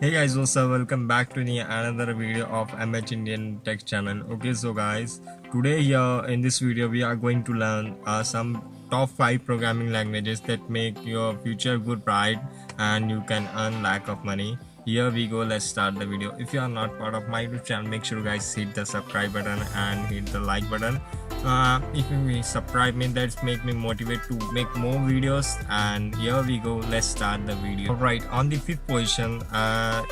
Hey guys, what's up? Welcome back to the another video of MH Indian Tech channel. Okay, so guys, today here in this video we are going to learn some top 5 programming languages that make your future good bright and you can earn lack of money. Here we go. Let's start the video. If you are not part of my YouTube channel, make sure guys hit the subscribe button and hit the like button. If you will subscribe me, that's make me motivate to make more videos. And here we go, let's start the video. Alright, on the 5th position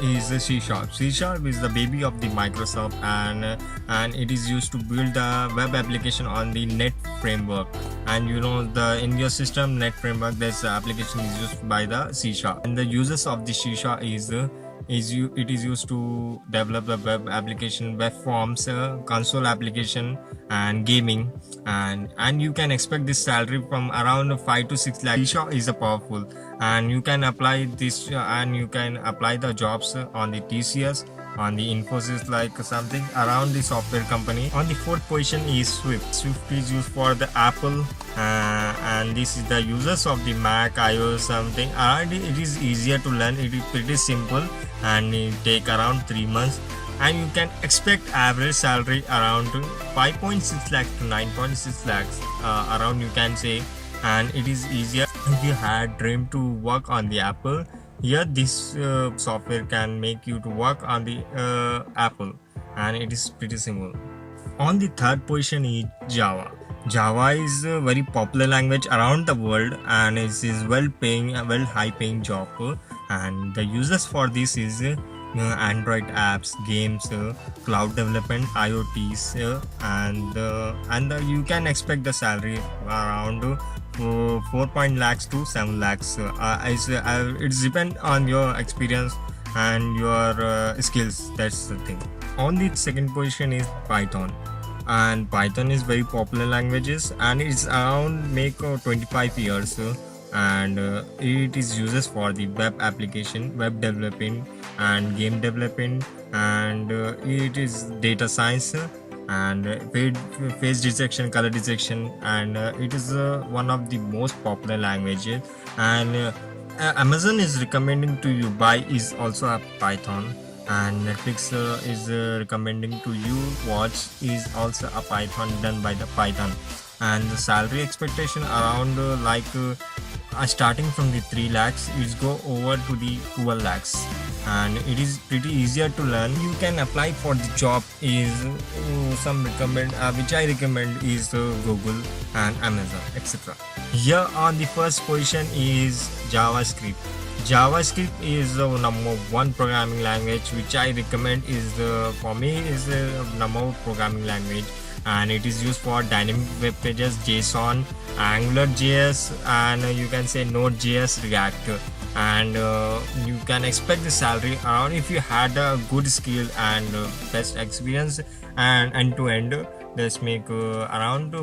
is the C#. C# is the baby of the Microsoft, and it is used to build the web application on the net framework. And you know, the in your system net framework, this application is used by the C#, and the uses of the C# it is used to develop the web application, web forms, console application and gaming, and you can expect this salary from around 5 to 6 lakh. C# is a powerful, and you can apply this and you can apply the jobs on the TCS, on the Infosys, like something around the software company. On the 4th position is Swift. Swift is used for the Apple, and this is the users of the Mac, iOS, something. It is easier to learn. It is pretty simple and it take around 3 months, and you can expect average salary around 5.6 lakhs to 9.6 lakhs around, you can say. And it is easier if you had dreamed to work on the Apple. Here this software can make you to work on the Apple, and it is pretty simple. On the 3rd position is Java. Java is a very popular language around the world, and it is well high paying job, and the users for this is Android apps, games, cloud development, IoTs, and you can expect the salary around 4 lakhs to 7 lakhs. It's depend on your experience and your skills. That's the thing. On the 2nd position is Python, and Python is very popular languages, and it's around make 25 years, and it is uses for the web application, web developing and game developing, and it is data science and face detection, color detection, and it is one of the most popular languages. And Amazon is recommending to you buy is also a Python, and Netflix is recommending to you watch is also a Python, done by the Python. And the salary expectation around starting from the 3 lakhs, is go over to the 12 lakhs, and it is pretty easier to learn. You can apply for the job is some recommend which I recommend is Google and Amazon, etc. Here on the 1st position is JavaScript. JavaScript is the number 1 programming language which I recommend is for me is the number 1 programming language, and it is used for dynamic web pages, JSON, AngularJS, and you can say Node.js, React. And you can expect the salary around, if you had a good skill and best experience and end-to-end, let's make around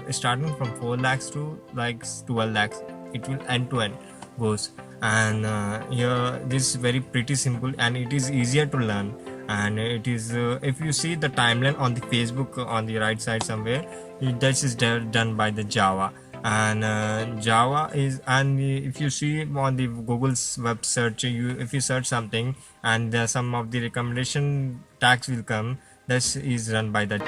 starting from 4 lakhs to like 12 lakhs. It will end-to-end goes, and here this is very pretty simple, and it is easier to learn. And it is if you see the timeline on the Facebook on the right side somewhere, this is done by the Java. And Java is, and if you see on the Google's web search, if you search something and some of the recommendation tags will come, this is run by the